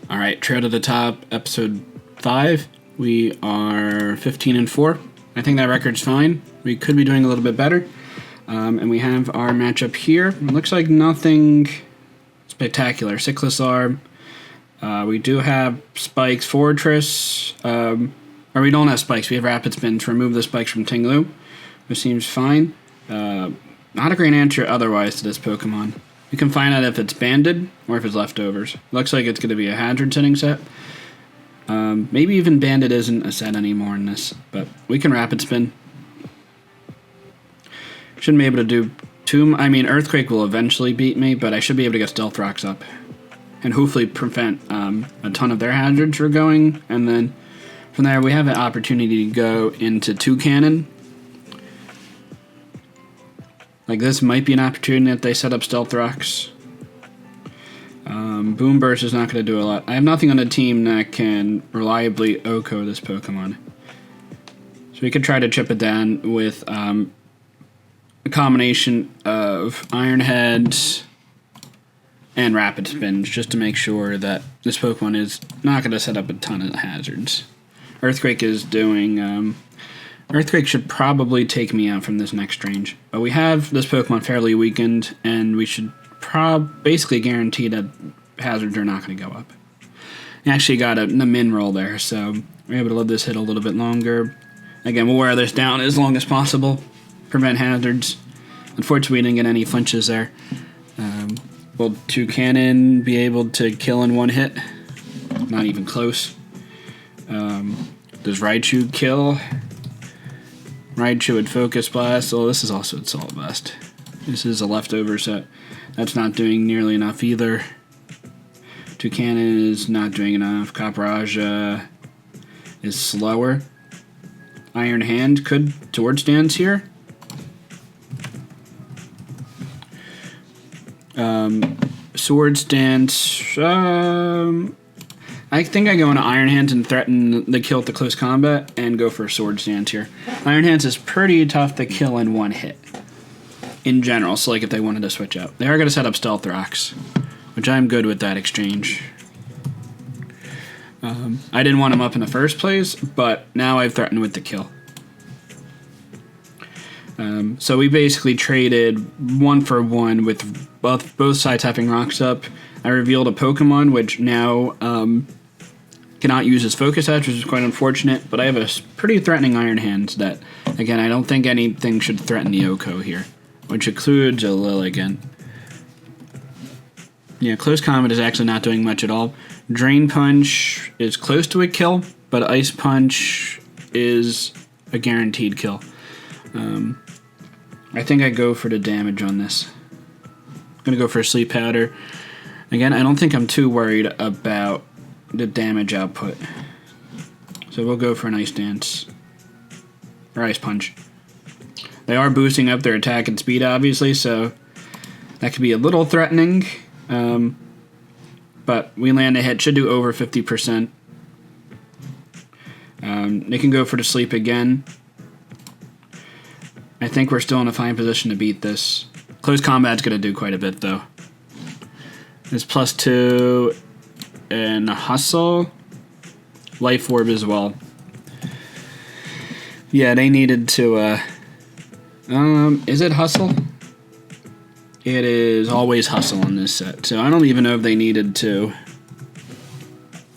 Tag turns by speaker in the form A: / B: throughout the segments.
A: All right, Trail to the Top, episode 5. We are 15-4. I think that record's fine. We could be doing a little bit better. And we have our matchup here. It looks like nothing spectacular. Sickless Arm. We do have Spikes Fortress. Or we don't have Spikes. We have Rapid Spin to remove the Spikes from Tinglu, which seems fine. Not a great answer otherwise to this Pokemon. We can find out if it's banded or if it's leftovers. Looks like it's going to be a hazard setting set. Maybe even banded isn't a set anymore in this, but we can Rapid Spin. Shouldn't be able to do Earthquake will eventually beat me, but I should be able to get Stealth Rocks up. And hopefully prevent a ton of their hazards from going. And then from there we have an opportunity to go into 2 Cannon. Like, this might be an opportunity if they set up Stealth Rocks. Boom Burst is not going to do a lot. I have nothing on the team that can reliably OHKO this Pokemon. So we could try to chip it down with a combination of Iron Heads and Rapid Spins, just to make sure that this Pokemon is not going to set up a ton of hazards. Earthquake is doing... Earthquake should probably take me out from this next range. But we have this Pokemon fairly weakened, and we should basically guarantee that hazards are not going to go up. I actually got a min roll there, so we're able to let this hit a little bit longer. Again, we'll wear this down as long as possible, prevent hazards. Unfortunately, we didn't get any flinches there. Will 2 Cannon be able to kill in one hit? Not even close. Does Raichu kill? Raichu would Focus Blast. Oh, this is also Assault Vest. This is a leftover set. That's not doing nearly enough either. 2 Cannon is not doing enough. Capraja is slower. Iron Hand could Sword Stance here. Sword Stance. I think I go into Iron Hands and threaten the kill at the close combat and go for a Sword Stance here. Iron Hands is pretty tough to kill in one hit. In general, so like if they wanted to switch out. They are going to set up Stealth Rocks, which I'm good with that exchange. I didn't want him up in the first place, but now I've threatened with the kill. So we basically traded 1-for-1 with both sides having rocks up. I revealed a Pokemon which now cannot use his Focus Edge, which is quite unfortunate, but I have a pretty threatening Iron Hands that, again, I don't think anything should threaten the OHKO here, which includes a Lilligant. Yeah, Close Combat is actually not doing much at all. Drain Punch is close to a kill, but Ice Punch is a guaranteed kill. I think I go for the damage on this. I'm going to go for a Sleep Powder. Again, I don't think I'm too worried about the damage output. So we'll go for an Ice Dance. Or Ice Punch. They are boosting up their attack and speed, obviously, so that could be a little threatening. But we land a hit. Should do over 50%. They can go for the Sleep again. I think we're still in a fine position to beat this. Close Combat's going to do quite a bit, though. It's +2 and Hustle. Life Orb as well. Yeah, they needed to, is it Hustle? It is always Hustle on this set, so I don't even know if they needed to.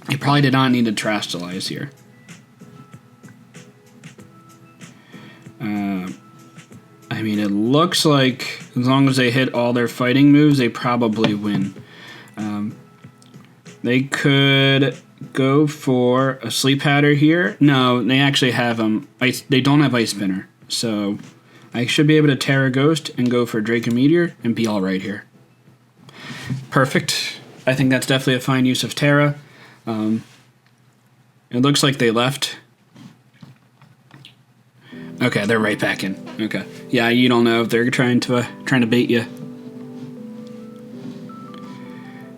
A: They probably did not need to Terastallize here. It looks like as long as they hit all their fighting moves, they probably win. They could go for a Sleep Powder here. No, they actually have they don't have Ice Spinner, so I should be able to Terra Ghost and go for Draco Meteor and be all right here. Perfect. I think that's definitely a fine use of Terra. It looks like they left. Okay, they're right back in. Okay, yeah, you don't know if they're trying to bait you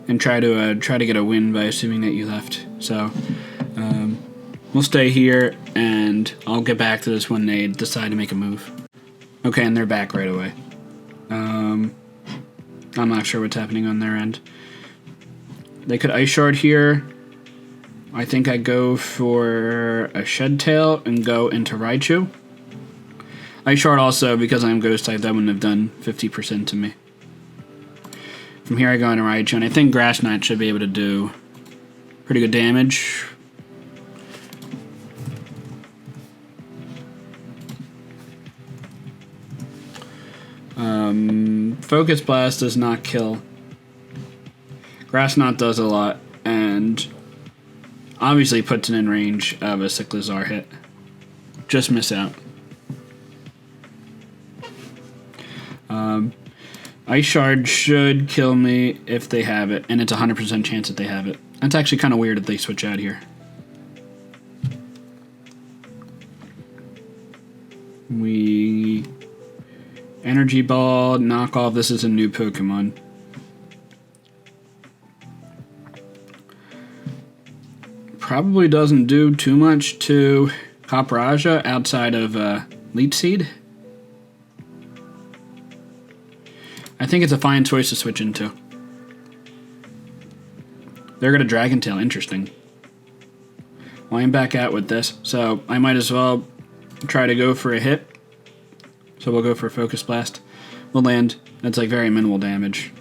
A: and try to get a win by assuming that you left. So we'll stay here, and I'll get back to this when they decide to make a move. Okay, and they're back right away. I'm not sure what's happening on their end. They could Ice Shard here. I think I go for a Shed Tail and go into Raichu. I shard also because I'm Ghost type. That wouldn't have done 50% to me. From here I go into Raichu, and I think Grass Knot should be able to do pretty good damage. Focus Blast does not kill. Grass Knot does a lot, and obviously puts it in range of a Cyclizar hit. Just miss out. Ice Shard should kill me if they have it, and it's a 100% chance that they have it. That's actually kind of weird that they switch out here. We... Energy Ball, knock off. This is a new Pokemon. Probably doesn't do too much to Copraja outside of Leech Seed. I think it's a fine choice to switch into. They're going to Dragon Tail. Interesting. Well, I'm back out with this, so I might as well try to go for a hit. So we'll go for Focus Blast. We'll land. That's like very minimal damage.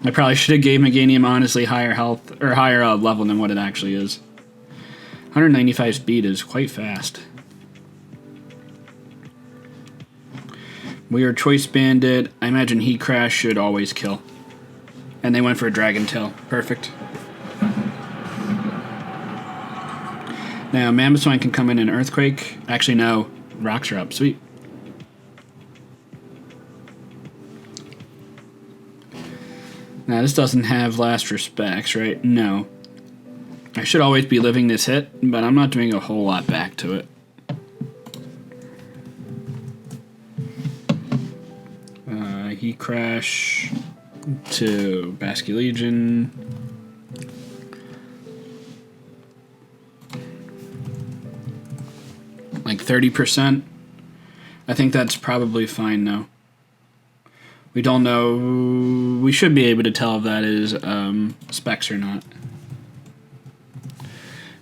A: I probably should have gave Meganium honestly higher health or higher level than what it actually is. 195 speed is quite fast. We are Choice Banded. I imagine Heat Crash should always kill. And they went for a Dragon Tail. Perfect. Now Mamoswine can come in an Earthquake. Actually, no. Rocks are up. Sweet. Now, this doesn't have Last Respects, right? No. I should always be living this hit, but I'm not doing a whole lot back to it. Heat Crash to Basculegion. Like 30%. I think that's probably fine now. We don't know. We should be able to tell if that is specs or not.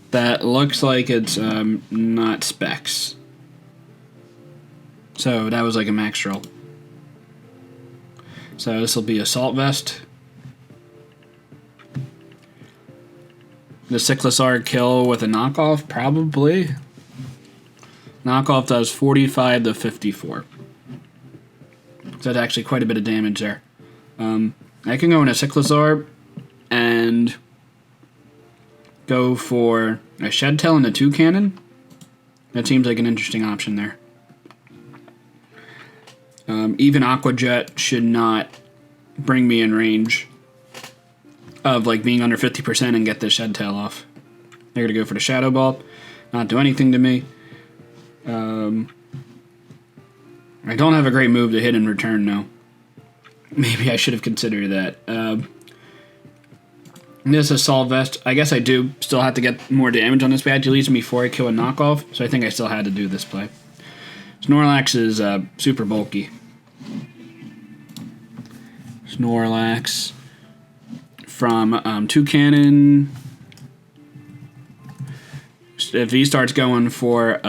A: That looks like it's not specs. So that was like a max roll. So this will be Assault Vest. The Cyclizar kill with a knockoff, probably. Knockoff does 45 to 54. So that's actually quite a bit of damage there. I can go in a Cyclizar and go for a Shed Tail and a Toucannon. That seems like an interesting option there. Even Aqua Jet should not bring me in range of like being under 50% and get the Shed Tail off. They're going to go for the Shadow Ball. Not do anything to me. I don't have a great move to hit in return, no. Maybe I should have considered that. This Assault Vest, I guess I do still have to get more damage on this badge. It leaves me before I kill a knockoff, so I think I still had to do this play. Snorlax is super bulky. Snorlax from Toucannon. If he starts going for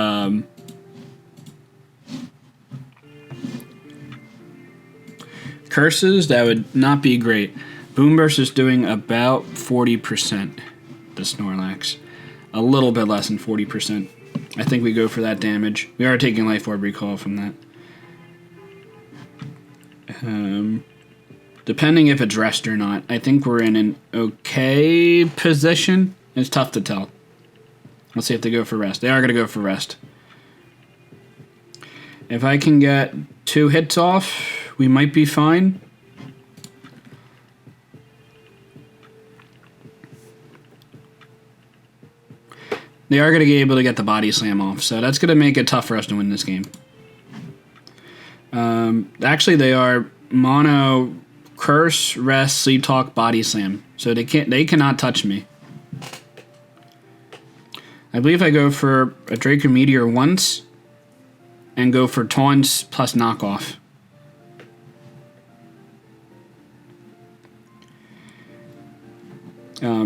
A: Curses, that would not be great. Boomburst is doing about 40%, the Snorlax. A little bit less than 40%. I think we go for that damage. We are taking Life Orb Recall from that. Depending if it's rest or not, I think we're in an okay position. It's tough to tell. Let's see if they go for rest. They are going to go for rest. If I can get 2 hits off, we might be fine. They are going to be able to get the Body Slam off, so that's going to make it tough for us to win this game. Actually, they are Mono, Curse, Rest, Sleep Talk, Body Slam, so they cannot touch me. I believe I go for a Draco Meteor once, and go for Taunts plus Knockoff.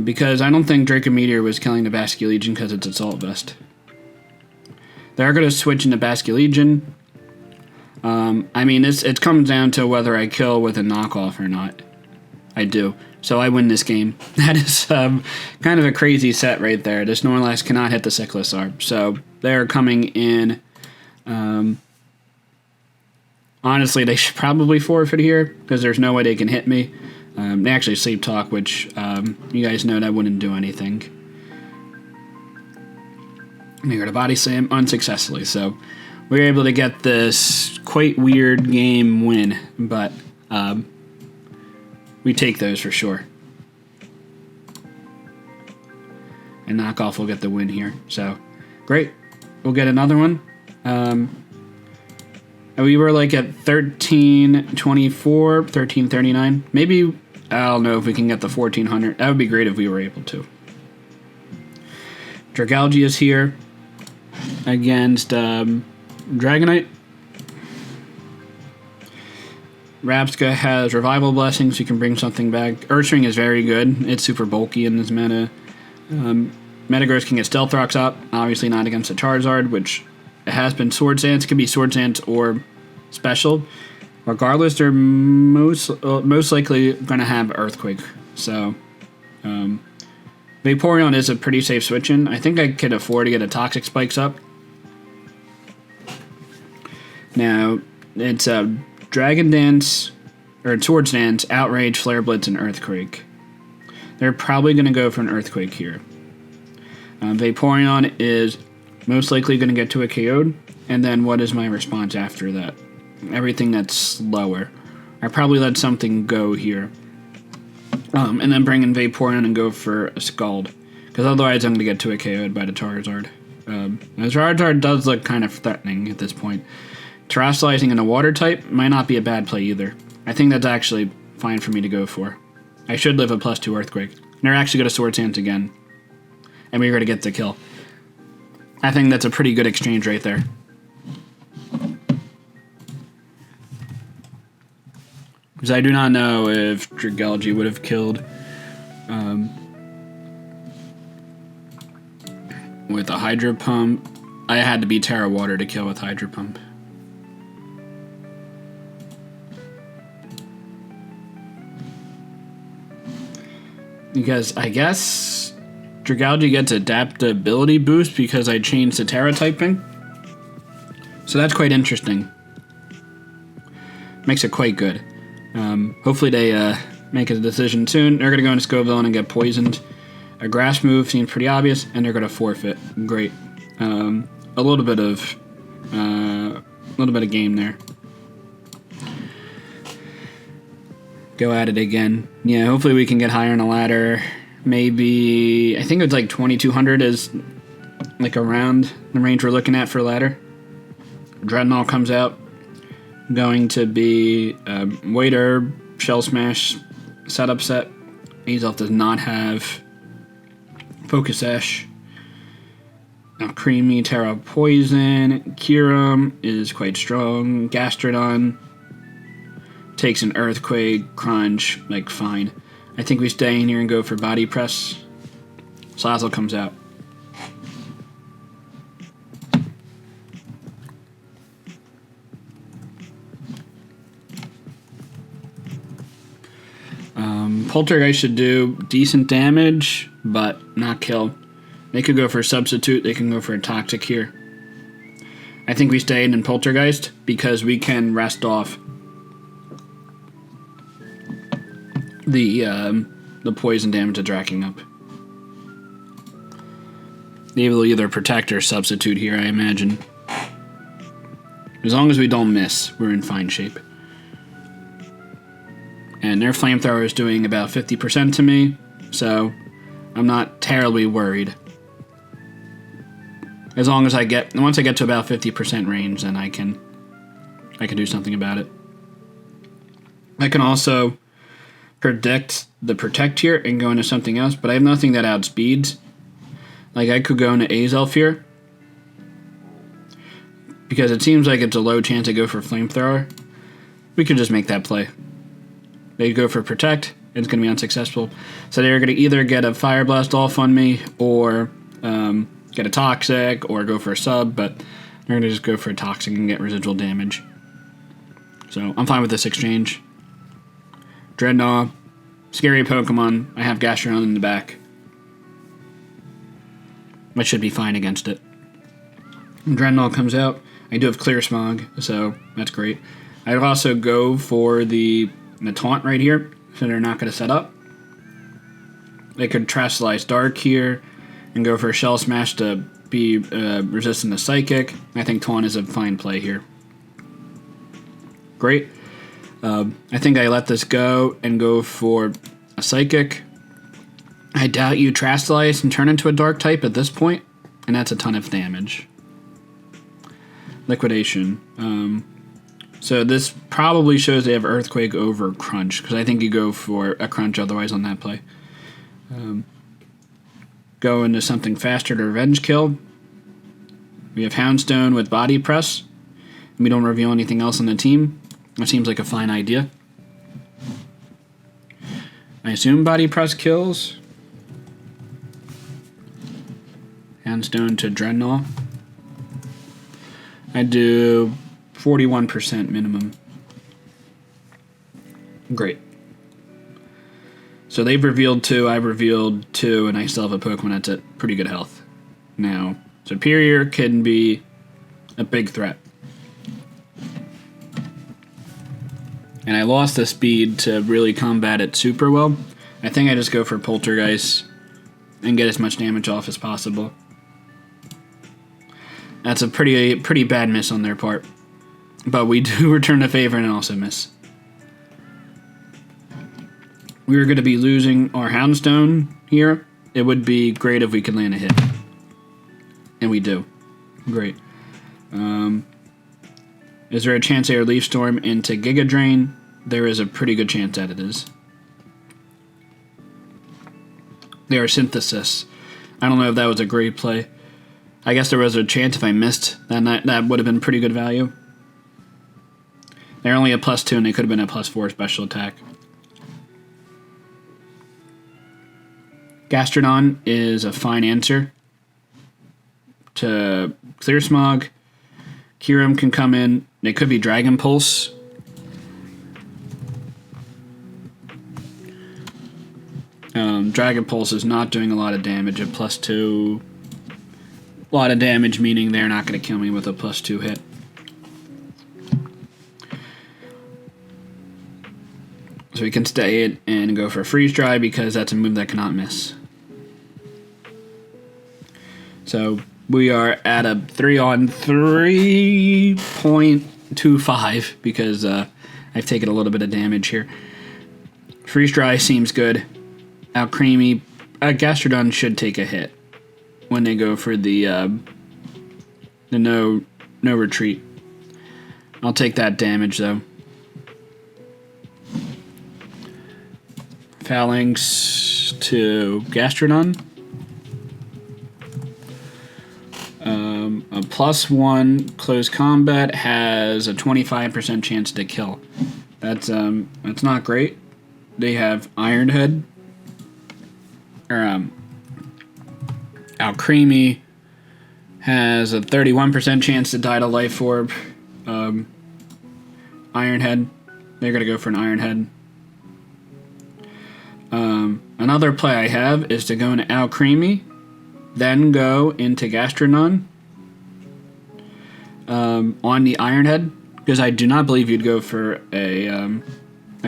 A: because I don't think Draco Meteor was killing the Basque Legion because it's Assault Vest. They're going to switch into Basque Legion. I mean, it comes down to whether I kill with a knockoff or not. I do. So I win this game. That is kind of a crazy set right there. This Snorlax cannot hit the Cyclosarp. So they're coming in. Honestly, they should probably forfeit here because there's no way they can hit me. They actually Sleep Talk, which you guys know that wouldn't do anything. They got a Body Slam unsuccessfully. So we were able to get this quite weird game win. But we take those for sure. And Knockoff will get the win here. So, great. We'll get another one. We were like at 1324, 1339. Maybe, I don't know if we can get the 1400. That would be great if we were able to. Dragalge is here against Dragonite. Rapska has Revival Blessing, so you can bring something back. Earthring is very good. It's super bulky in this meta. Metagross can get Stealth Rocks up. Obviously not against a Charizard, which it has been Swords Dance. It could be Swords Dance or Special. Regardless, they're most likely going to have Earthquake. So, Vaporeon is a pretty safe switch-in. I think I could afford to get a Toxic Spikes up. Now, it's Dragon Dance, or Swords Dance, Outrage, Flare Blitz, and Earthquake. They're probably going to go for an Earthquake here. Vaporeon is most likely going to get to a KO'd, and then what is my response after that? Everything that's slower. I probably let something go here. And then bring in Vaporeon and go for a Scald. Because otherwise I'm going to get to a KO'd by the Charizard. The Charizard does look kind of threatening at this point. Terastallizing in a Water type might not be a bad play either. I think that's actually fine for me to go for. I should live a +2 Earthquake. And they're actually going to Swords Dance again. And we're going to get the kill. I think that's a pretty good exchange right there. Because I do not know if Dragalge would have killed with a Hydro Pump. I had to be Terra Water to kill with Hydro Pump. Because I guess Dragalge gets adaptability boost because I changed the Terra typing. So that's quite interesting. Makes it quite good. Hopefully they make a decision soon. They're going to go into Scoville and get poisoned. A grass move seems pretty obvious, and they're going to forfeit. Great. A little bit of game there. Go at it again. Yeah, hopefully we can get higher on a ladder. Maybe, I think it's like 2200 is like around the range we're looking at for a ladder. Dreadnought comes out. Going to be Waiter, Shell Smash, setup set. Azelf does not have Focus Sash. Now Creamy, Terra Poison. Kyurem is quite strong. Gastrodon takes an Earthquake, Crunch, like fine. I think we stay in here and go for Body Press. Salazzle comes out. Poltergeist should do decent damage, but not kill. They could go for a Substitute. They can go for a Toxic here. I think we stayed in Poltergeist because we can rest off the poison damage that's racking up. They will either protect or substitute here, I imagine. As long as we don't miss, we're in fine shape. And their Flamethrower is doing about 50% to me, so I'm not terribly worried. As long as once I get to about 50% range, then I can do something about it. I can also predict the Protect here and go into something else, but I have nothing that outspeeds. Like, I could go into Azelf here, because it seems like it's a low chance I go for Flamethrower. We could just make that play. They go for Protect. it's going to be unsuccessful. So they're going to either get a Fire Blast off on me, or get a Toxic, or go for a sub, but they're going to just go for a Toxic and get residual damage. So I'm fine with this exchange. Dreadnought, scary Pokemon. I have Gastrodon in the back. I should be fine against it. When Dreadnought comes out, I do have Clear Smog, so that's great. I'd also go for the Taunt right here, so they're not going to set up. They could Terastallize Dark here and go for a Shell Smash to be resistant to Psychic. I think Taunt is a fine play here. Great. I think I let this go and go for a Psychic. I doubt you Terastallize and turn into a Dark type at this point, and that's a ton of damage. Liquidation. So this probably shows they have Earthquake over Crunch, because I think you go for a Crunch otherwise on that play. Go into something faster to Revenge Kill. We have Houndstone with Body Press. We don't reveal anything else on the team. That seems like a fine idea. I assume Body Press kills. Houndstone to Dreadnought. I do 41% minimum. Great. So they've revealed 2, I've revealed 2, and I still have a Pokemon that's at pretty good health. Now, Superior can be a big threat. And I lost the speed to really combat it super well. I think I just go for Poltergeist and get as much damage off as possible. That's a pretty bad miss on their part. But we do return the favor and also miss. We were going to be losing our Houndstone here. It would be great if we could land a hit. And we do. Great. Is there a chance they are Leaf Storm into Giga Drain? There is a pretty good chance that it is. They are Synthesis. I don't know if that was a great play. I guess there was a chance if I missed, then that would have been pretty good value. They're only a +2 and they could have been a +4 special attack. Gastrodon is a fine answer to Clear Smog. Kyurem can come in. They could be Dragon Pulse. Dragon Pulse is not doing a lot of damage at +2. A lot of damage, meaning they're not going to kill me with a +2 hit. So we can stay it and go for a Freeze Dry because that's a move that cannot miss. So we are at a 3-on-3.25 because I've taken a little bit of damage here. Freeze Dry seems good. Alcremie, Gastrodon should take a hit when they go for the no retreat. I'll take that damage though. Phalanx to Gastrodon. A +1 close combat has a 25% chance to kill. That's not great. They have Iron Head. Alcremie has a 31% chance to die to Life Orb. Iron Head. They're going to go for an Iron Head. Another play I have is to go into Alcremie, then go into Gastrodon on the Iron Head, because I do not believe you'd go for a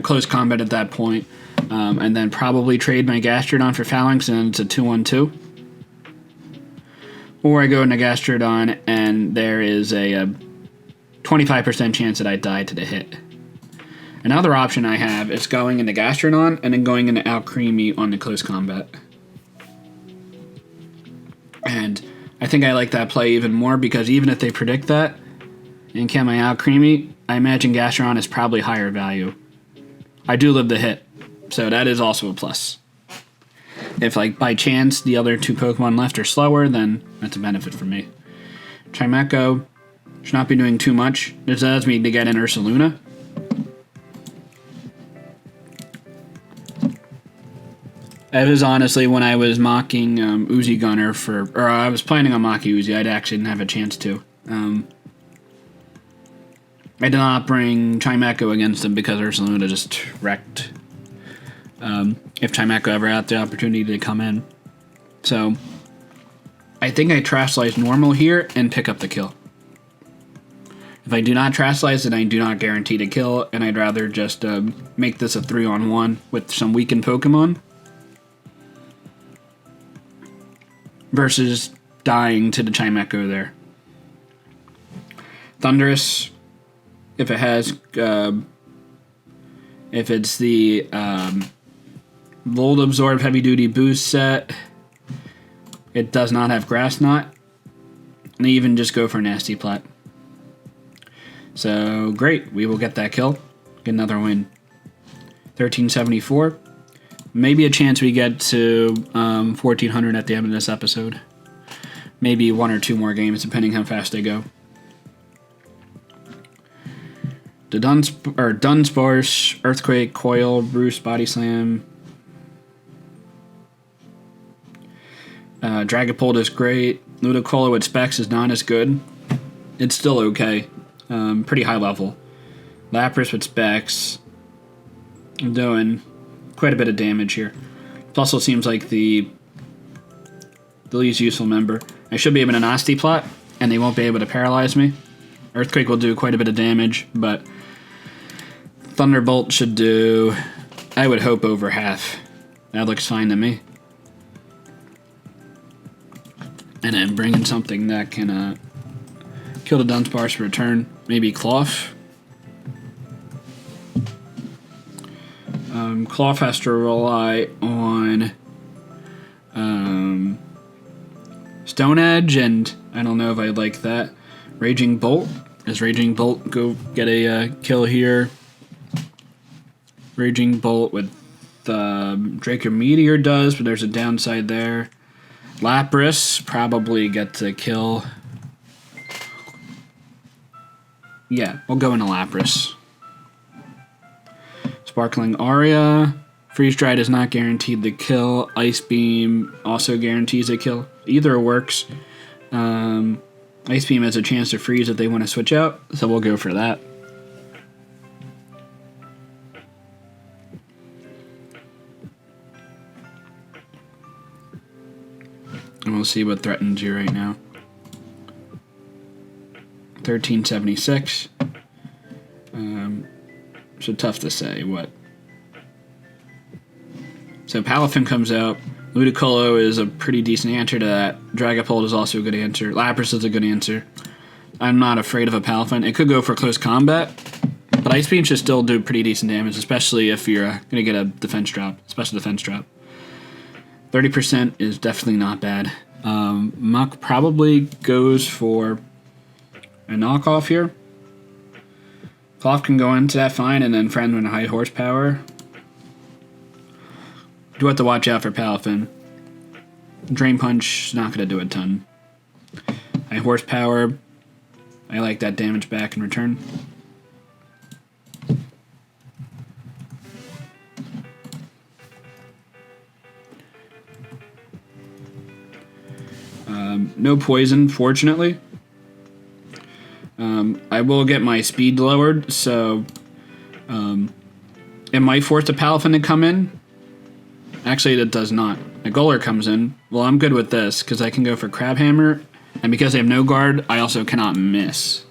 A: close combat at that point, and then probably trade my Gastrodon for Phalanx and it's a 2-on-2. Or I go into Gastrodon and there is a 25% chance that I die to the hit. Another option I have is going into Gastrodon and then going into Alcremie on the close combat. And I think I like that play even more because even if they predict that and kill my Alcremie, I imagine Gastrodon is probably higher value. I do live the hit, so that is also a plus. If, like, by chance the other 2 Pokemon left are slower, then that's a benefit for me. Chimecho should not be doing too much. This allows me to get in Ursaluna. That was honestly when I was mocking Uzi Gunner or I was planning on mocking Uzi. I actually didn't have a chance to. I did not bring Chimecho against him because Ursaluna just wrecked. If Chimecho ever had the opportunity to come in. So, I think I trash slice normal here and pick up the kill. If I do not trash slice, then I do not guarantee to kill, and I'd rather just make this a 3-on-1 with some weakened Pokemon versus dying to the Chimecho there. Thunderous, if it has, if it's the Volt Absorb Heavy Duty Boost set, it does not have Grass Knot, and they even just go for Nasty Plot. So, great, we will get that kill, get another win. 1374, maybe a chance we get to 1400 at the end of this episode. Maybe 1 or 2 more games, depending how fast they go. The Dunsparce, Earthquake, Coil, Bruce, Body Slam. Dragapult is great. Ludicolo with Specs is not as good. It's still okay. Pretty high level. Lapras with Specs. I'm doing quite a bit of damage here. It also seems like the least useful member. I should be able to Nasty Plot, and they won't be able to paralyze me. Earthquake will do quite a bit of damage, but Thunderbolt should do, I would hope, over half. That looks fine to me. And then bring in something that can kill the Dunsparce for return. Maybe Cloth. Cloth has to rely on Stone Edge, and I don't know if I like that. Raging Bolt. Does Raging Bolt go get a kill here? Raging Bolt with Draco Meteor does, but there's a downside there. Lapras probably gets a kill. Yeah, we'll go into Lapras. Sparkling Aria. Freeze Dry is not guaranteed the kill. Ice Beam also guarantees a kill. Either works. Ice Beam has a chance to freeze if they want to switch out, so we'll go for that. And we'll see what threatens you right now. 1376. So tough to say what. So Palafin comes out. Ludicolo is a pretty decent answer to that. Dragapult is also a good answer. Lapras is a good answer. I'm not afraid of a Palafin. It could go for close combat, but Ice Beam should still do pretty decent damage, especially if you're going to get a defense drop, special defense drop. 30% is definitely not bad. Muck probably goes for a knockoff here. Cloth can go into that fine, and then Friend with a high horsepower. Do have to watch out for Palafin. Drain Punch is not going to do a ton. High horsepower. I like that damage back in return. No poison, fortunately. I will get my speed lowered, so it might force the Palafin to come in. Actually, it does not. A Golur comes in. Well, I'm good with this, because I can go for Crabhammer, and because I have no guard, I also cannot miss.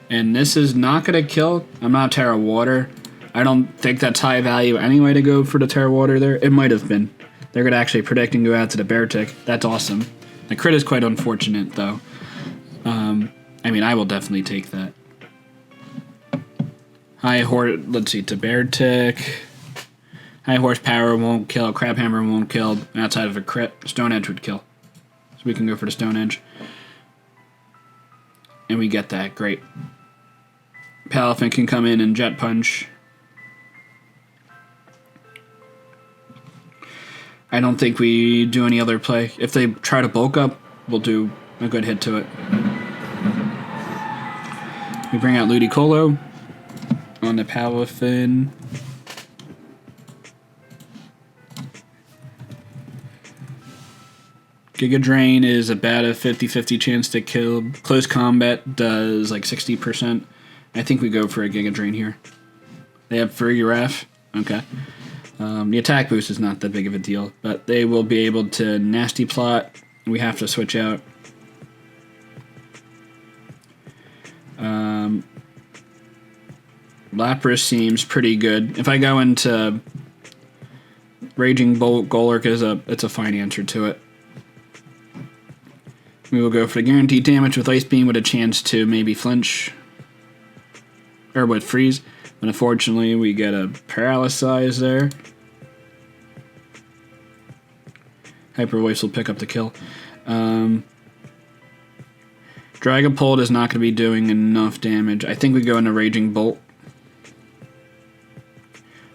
A: And this is not going to kill. I'm not Terra Water. I don't think that's high value anyway to go for the Terra Water there. It might have been. They're going to actually predict and go out to the Bear Tick. That's awesome. The crit is quite unfortunate, though. I mean, I will definitely take that. Let's see, to Bear Tick. High horsepower won't kill. Crabhammer won't kill. Outside of a crit, Stone Edge would kill. So we can go for the Stone Edge. And we get that. Great. Palafin can come in and Jet Punch. I don't think we do any other play. If they try to bulk up, we'll do a good hit to it. We bring out Ludicolo on the Palafin. Giga Drain is about a 50-50 chance to kill. Close Combat does like 60%. I think we go for a Giga Drain here. They have free ref. Okay. The attack boost is not that big of a deal, but they will be able to nasty plot. We have to switch out. Lapras seems pretty good. If I go into Raging Bolt, Golurk it's a fine answer to it. We will go for the guaranteed damage with Ice Beam with a chance to maybe flinch. Or with freeze. But unfortunately, we get a paralyze there. Hyper Voice will pick up the kill. Dragapult is not going to be doing enough damage. I think we go into Raging Bolt.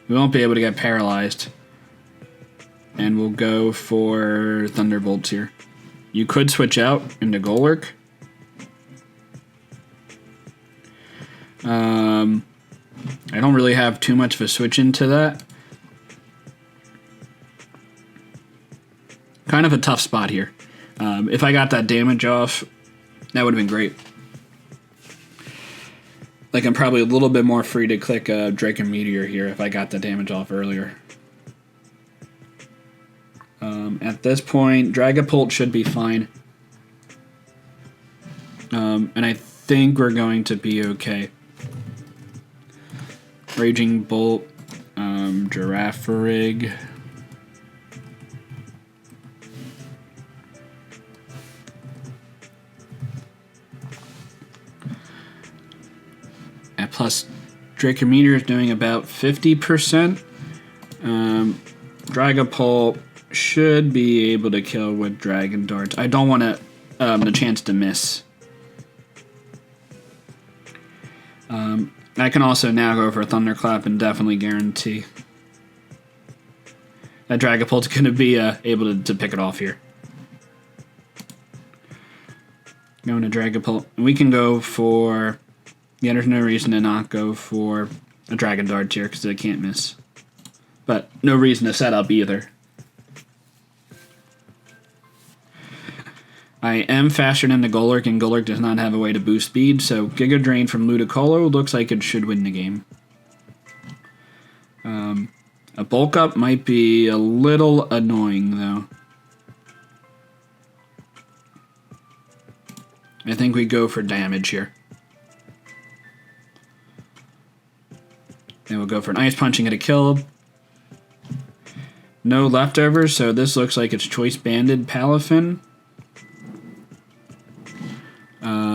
A: We won't be able to get paralyzed. And we'll go for Thunderbolts here. You could switch out into Golurk. I don't really have too much of a switch into that. Kind of a tough spot here. If I got that damage off, that would have been great. Like, I'm probably a little bit more free to click Drake and Meteor here if I got the damage off earlier. At this point, Dragapult should be fine. And I think we're going to be okay. Raging Bolt, Girafarig. And plus, Draco Meteor is doing about 50%. Dragapult should be able to kill with Dragon Darts. I don't want the chance to miss. I can also now go for a Thunderclap and definitely guarantee that Dragapult's going to be able to pick it off here. Going to Dragapult. We can go for... Yeah, there's no reason to not go for a Dragon Dart here because it can't miss. But no reason to set up either. I am faster than the Golurk, and Golurk does not have a way to boost speed, so Giga Drain from Ludicolo looks like it should win the game. A Bulk Up might be a little annoying, though. I think we go for damage here. And we'll go for an Ice Punch and get a kill. No leftovers, so this looks like it's Choice Banded Palafin.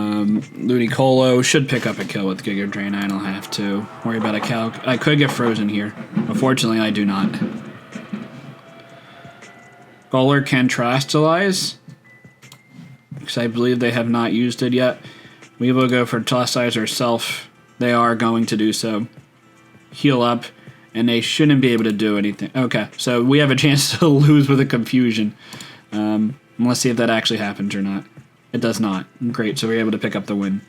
A: Ludicolo should pick up a kill with Giga Drain. I don't have to worry about a calc. I could get frozen here. Unfortunately, I do not. Golurk can Terastallize, because I believe they have not used it yet. We will go for Terastallize ourselves. They are going to do so. Heal up, and they shouldn't be able to do anything. Okay, so we have a chance to lose with a confusion. Let's see if that actually happens or not. It does not. Great, so we're able to pick up the win.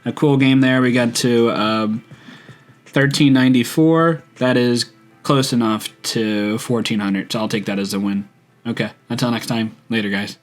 A: A cool game there. We got to 1394. That is close enough to 1400, so I'll take that as a win. Okay, until next time. Later, guys.